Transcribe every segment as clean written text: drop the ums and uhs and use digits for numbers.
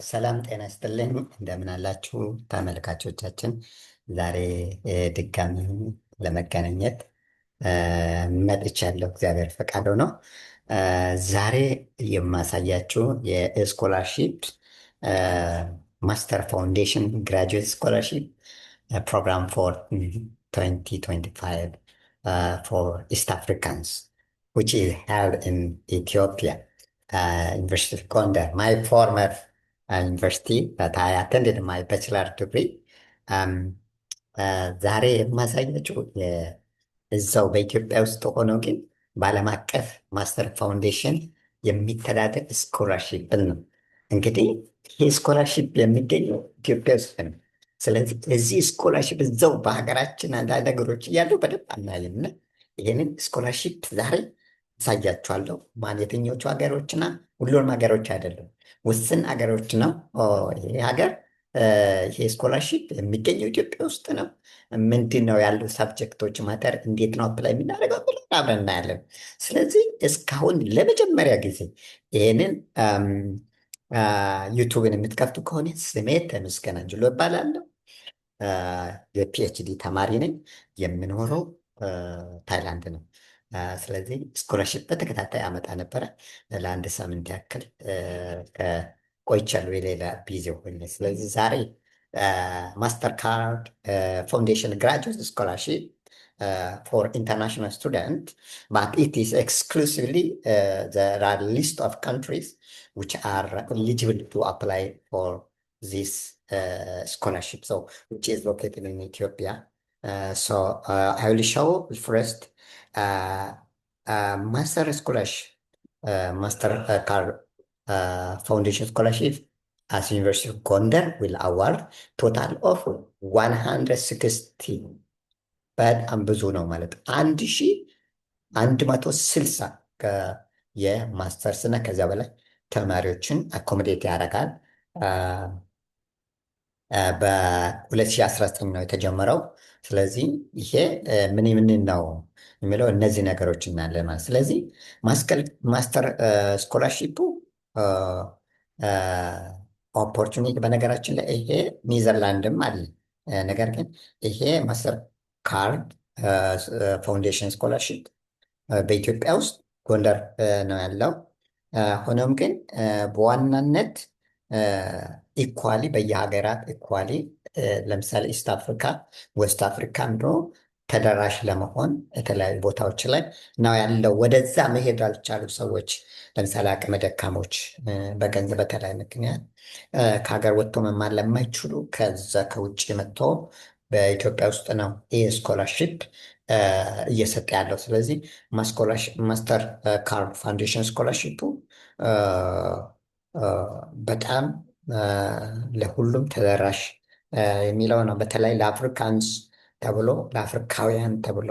ሰላም ጤና ይስጥልኝ። እንደምን አላችሁ ተመልካቾቻችን? ዛሬ ድጋሚ ለመገናኘት መጥቻለሁ። እግዚአብሔር ፈቃድ ሆኖ ዛሬ የማሳያችሁ የስኮላርሺፕ ማስተር ፋውንዴሽን ግራጁዌት ስኮላርሺፕ ፕሮግራም ፎር 2025 for East Africans, which is held in Ethiopia, University of Gondar, my former university that I attended my bachelor degree. Um, ዛሬ የማሳያችሁ እዛው በኢትዮጵያ ውስጥ ሆኖ ግን በዓለም አቀፍ ማስተር ፋውንዴሽን የሚተዳደር ስኮላርሺፕን ነው። እንግዲህ ይህ ስኮላርሺፕ የሚገኘው ኢትዮጵያ ውስጥ ነው። ስለዚህ እዚህ ስኮላርሺፕ እዛው በሀገራችን አንዳንድ ነገሮች እያሉ በደንብ አናይም እና ይህንን ስኮላርሺፕ ዛሬ አሳያችኋለሁ። የትኞቹ ሀገሮችና ሁሉንም ሀገሮች አይደለም፣ ውስን ሀገሮች ነው። ይሄ ሀገር ይሄ ስኮላርሺፕ የሚገኘው ኢትዮጵያ ውስጥ ነው። ምንድን ነው ያሉ ሳብጀክቶች ማተር እንዴት ነው አፕላይ የምናደርገው ብለን አብረን እናያለን። ስለዚህ እስካሁን ለመጀመሪያ ጊዜ ይህንን ዩቱብን የምትከፍቱ ከሆነ ስሜ ተመስገን አንጅሎ እባላለሁ። የፒኤችዲ ተማሪ ነኝ። የምኖረው ታይላንድ ነው። ስለዚህ ስኮላርሺፕ በተከታታይ አመጣ ነበረ። ለአንድ ሳምንት ያክል ቆይቻለሁ የሌላ ቢዚ ሆኜ። ስለዚህ ዛሬ ማስተር ካርድ ፋውንዴሽን ግራጁዌት ስኮላርሺፕ for international student, but it is exclusively there are list of countries which are eligible to apply for this scholarship, so which is located in Ethiopia. I will show first master scholarship, master card foundation scholarship as University of Gondar will award total of 160 በጣም ብዙ ነው ማለት 1160 የማስተርስ እና ከዚያ በላይ ተማሪዎችን አኮሞዴት ያደርጋል። በ2019 ነው የተጀመረው። ስለዚህ ይሄ ምን ነው የሚለው እነዚህ ነገሮች እናያለን ማለት። ስለዚህ ማስተር ስኮላርሺፑ ኦፖርቹኒቲ በነገራችን ላይ ይሄ ኒዘርላንድም አለ። ነገር ግን ይሄ ማስተር ካርድ ፋውንዴሽን ስኮላርሺፕ በኢትዮጵያ ውስጥ ጎንደር ነው ያለው። ሆኖም ግን በዋናነት ኢኳሊ በየሀገራት ኢኳሊ ለምሳሌ ኢስት አፍሪካ፣ ዌስት አፍሪካ ነው ተደራሽ ለመሆን የተለያዩ ቦታዎች ላይ ነው ያለው። ወደዛ መሄድ ያልቻሉ ሰዎች ለምሳሌ አቅመ ደካሞች በገንዘብ በተለያየ ምክንያት ከሀገር ወጥቶ መማር ለማይችሉ ከዛ ከውጭ መጥቶ በኢትዮጵያ ውስጥ ነው ይህ ስኮላርሺፕ እየሰጠ ያለው። ስለዚህ ማስተር ካርድ ፋውንዴሽን ስኮላርሺፑ በጣም ለሁሉም ተደራሽ የሚለው ነው። በተለይ ለአፍሪካንስ ተብሎ ለአፍሪካውያን ተብሎ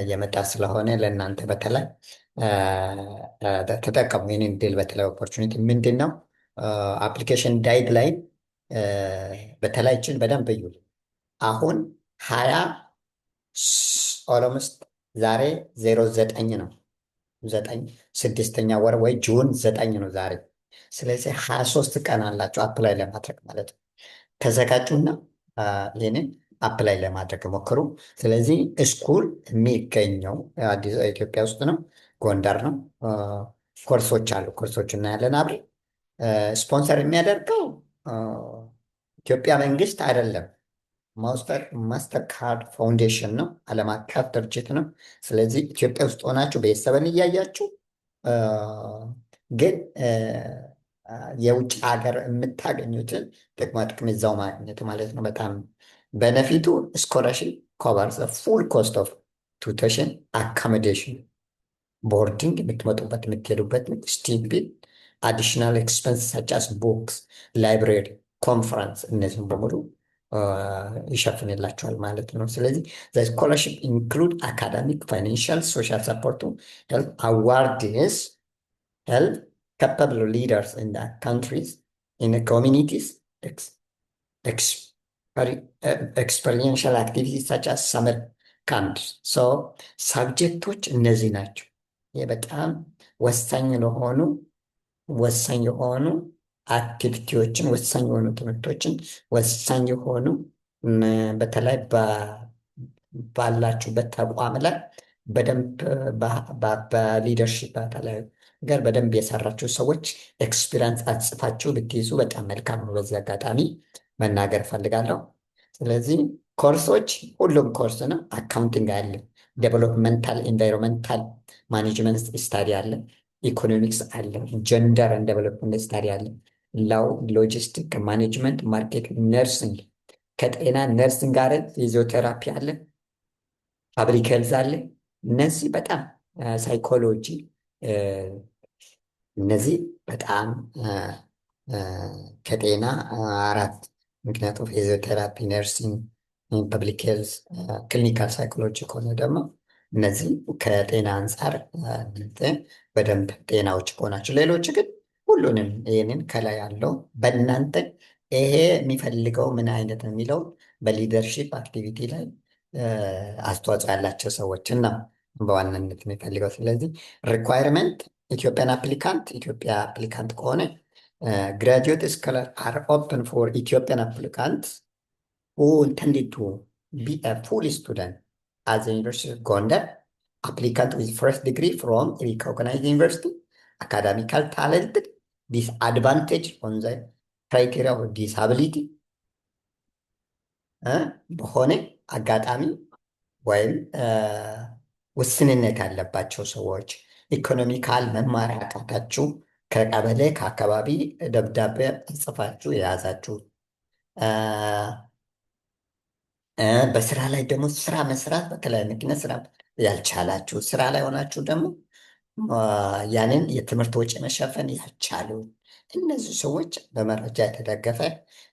የመጣ ስለሆነ ለእናንተ በተለይ ተጠቀሙ ይህንን ድል። በተለይ ኦፖርቹኒቲ ምንድን ነው አፕሊኬሽን ጋይድ ላይ በተለይችን በደንብ እዩ። አሁን 20 ዛሬ 09 ነው 6ኛ ወር ወይ ጁን 9 ነው ዛሬ። ስለዚህ 23 ቀን አላቸው አፕላይ ለማድረግ ማለት ነው። ተዘጋጁና ይህንን አፕላይ ለማድረግ ሞክሩ። ስለዚህ ስኩል የሚገኘው ኢትዮጵያ ውስጥ ነው፣ ጎንደር ነው። ኮርሶች አሉ፣ ኮርሶች እናያለን አብረን። ስፖንሰር የሚያደርገው ኢትዮጵያ መንግስት አይደለም፣ ማስተር ካርድ ፋውንዴሽን ነው፣ ዓለም አቀፍ ድርጅት ነው። ስለዚህ ኢትዮጵያ ውስጥ ሆናችሁ ቤተሰብን እያያችሁ ግን የውጭ ሀገር የምታገኙትን ጥቅማ ጥቅም እዛው ማግኘት ማለት ነው። በጣም በነፊቱ ስኮላርሺፕ ኮቨርስ ፉል ኮስት ኦፍ ቱቴሽን አካሞዴሽን፣ ቦርዲንግ፣ የምትመጡበት የምትሄዱበት፣ ስቲፔንድ፣ አዲሽናል ኤክስፐንስ ሰጫስ ቡክስ፣ ላይብሬሪ፣ ኮንፈረንስ እነዚህም በሙሉ ይሸፍንላቸዋል ማለት ነው። ስለዚህ ስኮላርሺፕ ኢንክሉድ አካዳሚክ፣ ፋይናንሻል፣ ሶሻል ሰፖርቱ ሄልፕ አዋርድስ ሄልፕ capable leaders in the countries, in the communities, experiential activities such as summer camps. So subjecቶች እነዚህ ናቸው። ይህ በጣም ወሳኝ የሆኑ አክቲቪቲዎችን ወሳኝ የሆኑ ትምህርቶችን ወሳኝ የሆኑ በተለይ ባላችሁበት ተቋም ላይ በደንብ በሊደርሺፕ በተለያዩ ነገር በደንብ የሰራችሁ ሰዎች ኤክስፒሪንስ አጽፋችሁ ብትይዙ በጣም መልካም ነው። በዚህ አጋጣሚ መናገር እፈልጋለሁ። ስለዚህ ኮርሶች ሁሉም ኮርስ ነው። አካውንቲንግ አለ፣ ዴቨሎፕመንታል ኢንቫይሮንመንታል ማኔጅመንት ስታዲ አለ፣ ኢኮኖሚክስ አለ፣ ጀንደር ኤንድ ዴቨሎፕመንት ስታዲ አለ፣ ላው፣ ሎጂስቲክ፣ ማኔጅመንት፣ ማርኬቲንግ፣ ነርሲንግ ከጤና ነርሲንግ ጋር ፊዚዮቴራፒ አለ፣ ፓብሊክ ሄልዝ አለ። እነዚህ በጣም ሳይኮሎጂ እነዚህ በጣም ከጤና አራት ምክንያቱም ፊዚዮቴራፒ፣ ነርሲንግ፣ ፐብሊክ ሄልዝ፣ ክሊኒካል ሳይኮሎጂ ከሆነ ደግሞ እነዚህ ከጤና አንጻር በደንብ ጤናዎች ከሆናቸው ሌሎች ግን ሁሉንም ይህንን ከላይ ያለው በእናንተ ይሄ የሚፈልገው ምን አይነት ነው የሚለው በሊደርሺፕ አክቲቪቲ ላይ አስተዋጽኦ ያላቸው ሰዎችን ነው በዋናነት የሚፈልገው። ስለዚህ ሪኳየርመንት ኢትዮጵያ አፕሊካንት ከሆነ ግራጁዌት ስኮላር አር ኦፕን ፎር ኢትዮጵያን አፕሊካንት who intended to be a full student at the University of Gondar, applicant with first degree from a recognized university, academical talent, disadvantage on the criteria of disability በሆነ አጋጣሚ ወይም ውስንነት ያለባቸው ሰዎች ኢኮኖሚካል መማር ያቃታችሁ ከቀበሌ ከአካባቢ ደብዳቤ ጽፋችሁ የያዛችሁ በስራ ላይ ደግሞ ስራ መስራት በተለያየ ምክንያት ስራ ያልቻላችሁ ስራ ላይ ሆናችሁ ደግሞ ያንን የትምህርት ወጪ መሸፈን ያልቻሉ እነዚህ ሰዎች በመረጃ የተደገፈ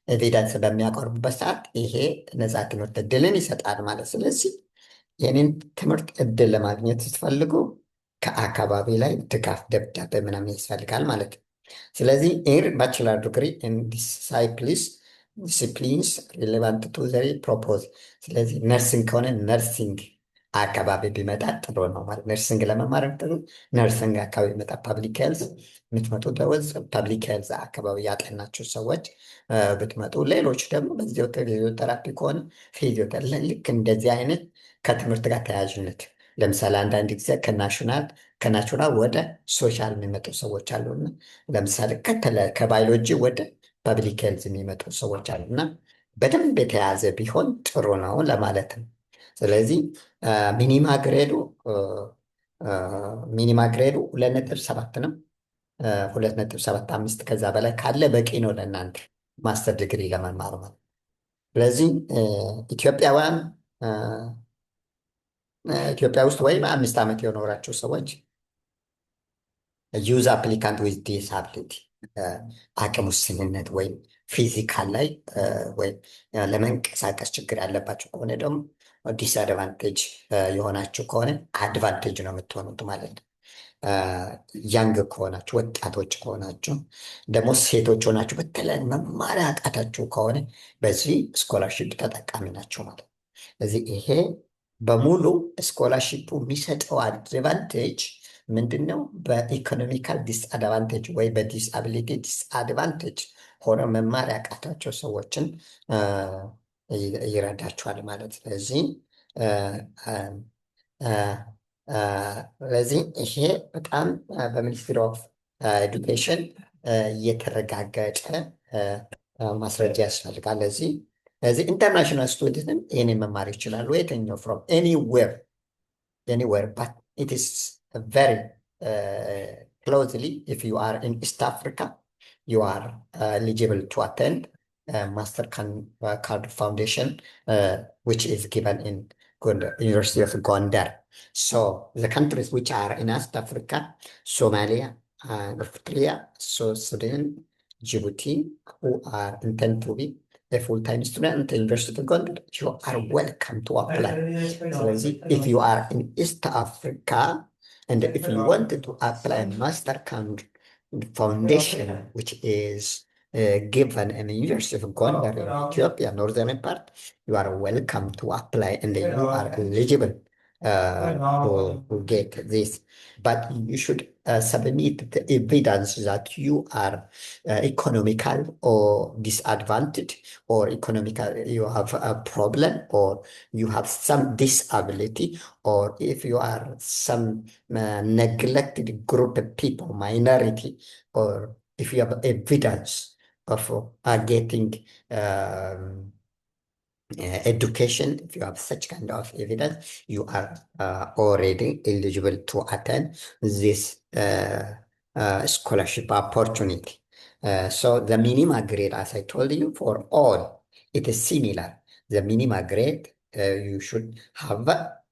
ኤቪደንስ በሚያቀርቡበት ሰዓት ይሄ ነፃ ትምህርት እድልን ይሰጣል ማለት። ስለዚህ ይህንን ትምህርት እድል ለማግኘት ስትፈልጉ ከአካባቢ ላይ ድጋፍ ደብዳቤ ምናምን ያስፈልጋል ማለት ነው። ስለዚህ ኤር ባችለር ዲግሪ ኢን ዲሲፕሊንስ ሪሌቫንት ቱ ዘ ፕሮፖዝ። ስለዚህ ነርሲንግ ከሆነ ነርሲንግ አካባቢ ቢመጣ ጥሩ ነው ማለት ነርሲንግ ለመማር ጥሩ ነርሲንግ አካባቢ ቢመጣ ፓብሊክ ሄልዝ የምትመጡ ደወዝ ፓብሊክ ሄልዝ አካባቢ ያጠናችሁ ሰዎች ብትመጡ፣ ሌሎች ደግሞ በዚህ ፊዚዮቴራፒ ከሆነ ፊዚዮቴራፒ ልክ እንደዚህ አይነት ከትምህርት ጋር ተያያዥነት ለምሳሌ አንዳንድ ጊዜ ከናቹራል ወደ ሶሻል የሚመጡ ሰዎች አሉና ለምሳሌ ከባዮሎጂ ወደ ፐብሊክ ሄልዝ የሚመጡ ሰዎች አሉና በደንብ የተያዘ ቢሆን ጥሩ ነው ለማለት ነው። ስለዚህ ሚኒማ ግሬዱ 2.7 ነው። 2.75 ከዛ በላይ ካለ በቂ ነው ለእናንተ ማስተር ዲግሪ ለመማር ማለት። ስለዚህ ኢትዮጵያ ውስጥ ወይም 5 ዓመት የኖራቸው ሰዎች ዩዝ አፕሊካንት ዊዝ ዲስአቢሊቲ አቅም ውስንነት ወይም ፊዚካል ላይ ወይም ለመንቀሳቀስ ችግር ያለባቸው ከሆነ ደግሞ ዲስአድቫንቴጅ የሆናችሁ ከሆነ አድቫንቴጅ ነው የምትሆኑት ማለት ነው። ያንግ ከሆናችሁ ወጣቶች ከሆናችሁ ደግሞ ሴቶች ሆናችሁ በተለይ መማር ያቃታችሁ ከሆነ በዚህ ስኮላርሺፕ ተጠቃሚ ናቸው ማለት ነው። ስለዚህ ይሄ በሙሉ ስኮላርሺፑ የሚሰጠው አድቫንቴጅ ምንድን ነው? በኢኮኖሚካል ዲስአድቫንቴጅ ወይ በዲስአቢሊቲ ዲስአድቫንቴጅ ሆነ መማር ያቃታቸው ሰዎችን ይረዳቸዋል ማለት። ስለዚህ ይሄ በጣም በሚኒስትሪ ኦፍ ኤዱኬሽን የተረጋገጠ ማስረጃ ያስፈልጋል። ለዚህ ኢንተርናሽናል ስቱደንትም ይህንን መማር ይችላሉ። የትኛው ፍሮም ኤኒዌር ባት ኢት ኢስ very closely if you are in East Africa you are eligible to attend MasterCard Foundation which is given in University of Gondar. So the countries which are in East Africa, Somalia, Eritrea, South Sudan, Djibouti, who are intend to be a full-time student at the University of Gondar, you are welcome to apply. So if you are in East Africa and if you wanted to apply MasterCard Foundation, which is given in the University of Gondar in Ethiopia, northern part, you are welcome to apply and you are eligible to get this. But you should submit the evidence that you are economical or disadvantaged, or economical, you have a problem, or you have some disability, or if you are some neglected group of people, minority, or if you have evidence of getting um, education, if you have such kind of evidence, you are already eligible to attend this scholarship opportunity. So the minimum grade, as I told you, for all, it is similar. The minimum grade, you should have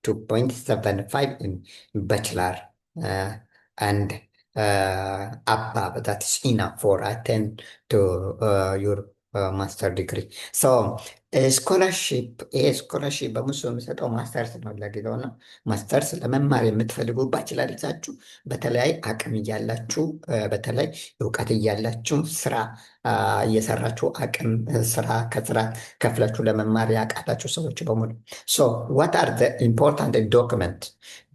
2.75 in bachelor, uh, and above. That's enough for attend to your master degree. So ስኮላርሺፕ በሙሉ የሚሰጠው ማስተርስ ነው ለጊዜው ነው። ማስተርስ ለመማር የምትፈልጉ ባችለር ይዛችሁ በተለያይ አቅም እያላችሁ በተለይ እውቀት እያላችሁ ስራ እየሰራችሁ አቅም ስራ ከስራ ከፍላችሁ ለመማር ያቃታችሁ ሰዎች በሙሉ ሶ ዋት አር ዘ ኢምፖርታንት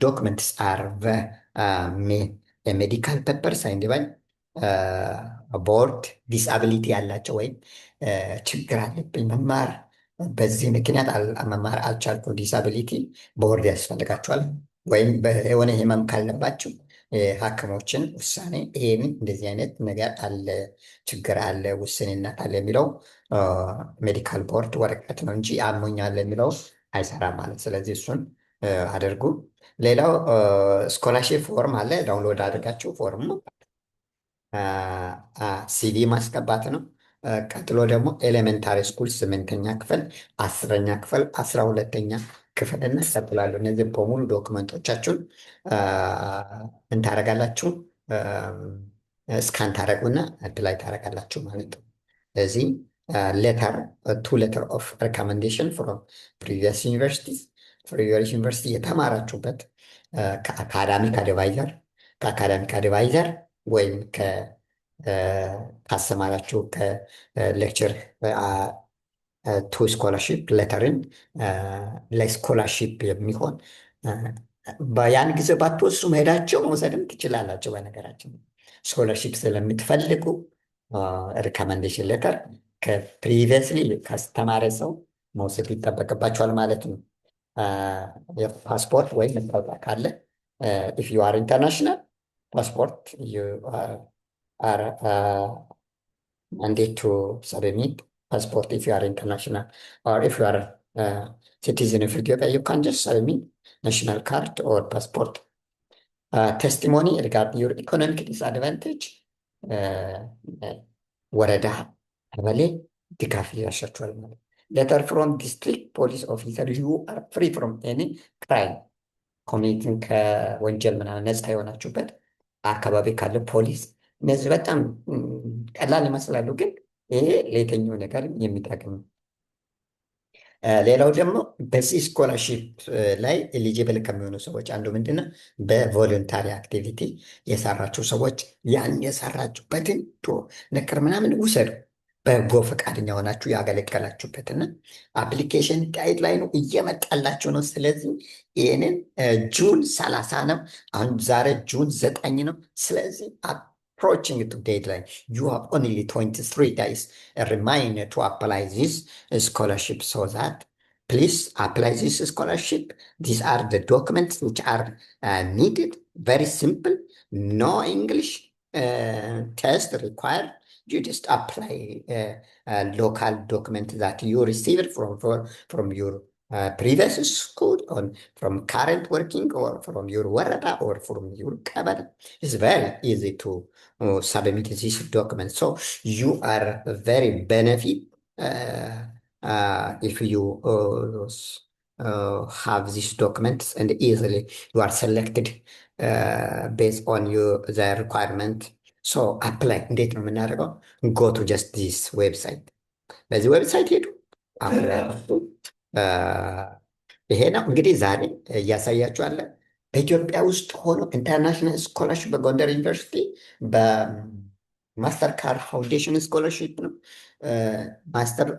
ዶክመንትስ አር ሜዲካል ፔፐር ሳይንዲባል ቦርድ ዲስአቢሊቲ ያላቸው ወይም ችግር አለብኝ መማር በዚህ ምክንያት መማር አልቻልኩም፣ ዲሳቢሊቲ ቦርድ ያስፈልጋቸዋል። ወይም የሆነ ህመም ካለባቸው ሐኪሞችን ውሳኔ ይሄን እንደዚህ አይነት ነገር አለ፣ ችግር አለ፣ ውስንነት አለ የሚለው ሜዲካል ቦርድ ወረቀት ነው እንጂ አሞኛል የሚለው አይሰራም ማለት። ስለዚህ እሱን አድርጉ። ሌላው ስኮላርሺፕ ፎርም አለ፣ ዳውንሎድ አድርጋችሁ ፎርሙ ሲቪ ማስገባት ነው። ቀጥሎ ደግሞ ኤሌመንታሪ ስኩል 8ኛ ክፍል፣ 10ኛ ክፍል፣ 12ኛ ክፍል እና ይቀጥላሉ። እነዚህ በሙሉ ዶክመንቶቻችሁን እንታረጋላችሁ፣ እስካን ታረጉና አፕላይ ታረጋላችሁ ማለት ነው። ስለዚህ ሌተር ሌተር ኦፍ ሪኮመንዴሽን ፍሮም ፕሪቪየስ ዩኒቨርሲቲ የተማራችሁበት ከአካዳሚክ አድቫይዘር ወይም ካሰማራችሁ ከሌክቸር ቱ ስኮላርሺፕ ሌተርን ለስኮላርሺፕ የሚሆን በያን ጊዜ ባትወሱ መሄዳቸው መውሰድም ትችላላቸው። በነገራችን ስኮላርሺፕ ስለምትፈልጉ ሪኮመንዴሽን ሌተር ከፕሪቪየስሊ ካስተማረ ሰው መውሰድ ይጠበቅባቸዋል ማለት ነው። የፓስፖርት ወይም መታወቂያ ካለ ኢፍ ዩ አር ኢንተርናሽናል passport, you are mandate to submit passport if you are international, or if you are citizen of Ethiopia, you can just submit national card or passport. Testimony regarding your economic disadvantage, ወረዳ ቀበሌ ድጋፍ ያሻቸዋል ማለት። letter from district police officer, you are free from any crime ኮሚኒቲን ከወንጀል ምናምን ነፃ የሆናችሁበት አካባቢ ካለ ፖሊስ። እነዚህ በጣም ቀላል ይመስላሉ፣ ግን ይሄ ለየትኛው ነገር የሚጠቅም። ሌላው ደግሞ በዚህ ስኮላርሺፕ ላይ ኤሊጂብል ከሚሆኑ ሰዎች አንዱ ምንድነው፣ በቮለንታሪ አክቲቪቲ የሰራችሁ ሰዎች ያን የሰራችሁበትን ነገር ምናምን ውሰዱ። በጎ ፈቃደኛ ሆናችሁ ያገለገላችሁበትና አፕሊኬሽን ጋይድላይኑ እየመጣላችሁ ነው። ስለዚህ ይህንን ጁን 30 ነው። አሁን ዛሬ ጁን 9 ነው። ስለዚህ approaching to deadline, you have only 23 days remain to apply this scholarship, so that please apply this scholarship. These are the documents which are needed. Very simple, no English test required. You just apply local document that you received from your previous school, or from current working, or from your warada, or from your kabada. It's very easy to submit this document. So you are very benefit if you have these documents, and easily you are selected based on the requirement. ሶ አፕላይ እንዴት ነው የምናደርገው? ጎ ቱ ጀስት ዲስ ዌብሳይት፣ በዚህ ዌብሳይት ሄዱ አፕላይ። ይሄ ነው እንግዲህ ዛሬ እያሳያችኋለ። በኢትዮጵያ ውስጥ ሆኖ ኢንተርናሽናል ስኮላርሽፕ በጎንደር ዩኒቨርሲቲ በማስተር ካርድ ፋውንዴሽን ስኮላርሽፕ ነው። ማስተር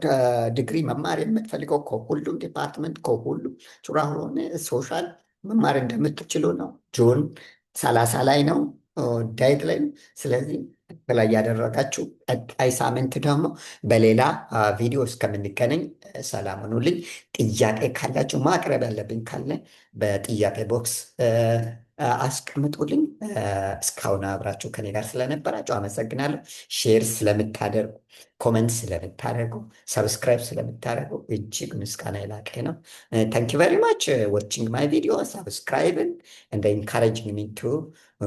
ዲግሪ መማር የምትፈልገው ከሁሉም ዲፓርትመንት ከሁሉም ሱራ ሆነ ሶሻል መማር እንደምትችሉ ነው። ጁን 30 ላይ ነው ዳይት ላይ ነው። ስለዚህ ላይ ያደረጋችሁ ቀጣይ ሳምንት ደግሞ በሌላ ቪዲዮ እስከምንገናኝ ሰላም ሁኑልኝ። ጥያቄ ካላችሁ ማቅረብ ያለብኝ ካለ በጥያቄ ቦክስ አስቀምጡልኝ። እስካሁን አብራችሁ ከኔ ጋር ስለነበራችሁ አመሰግናለሁ። ሼር ስለምታደርጉ፣ ኮመንት ስለምታደርጉ፣ ሰብስክራይብ ስለምታደርጉ እጅግ ምስጋና የላቀ ነው። ታንክ ዩ ቨሪ ማች ዋቺንግ ማይ ቪዲዮ ሰብስክራይብን and encouraging me to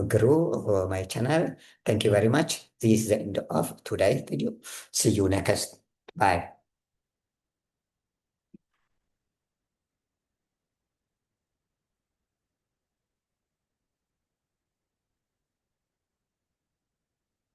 grow my channel. Thank you very much. This is the end of today's video. See you next. Bye.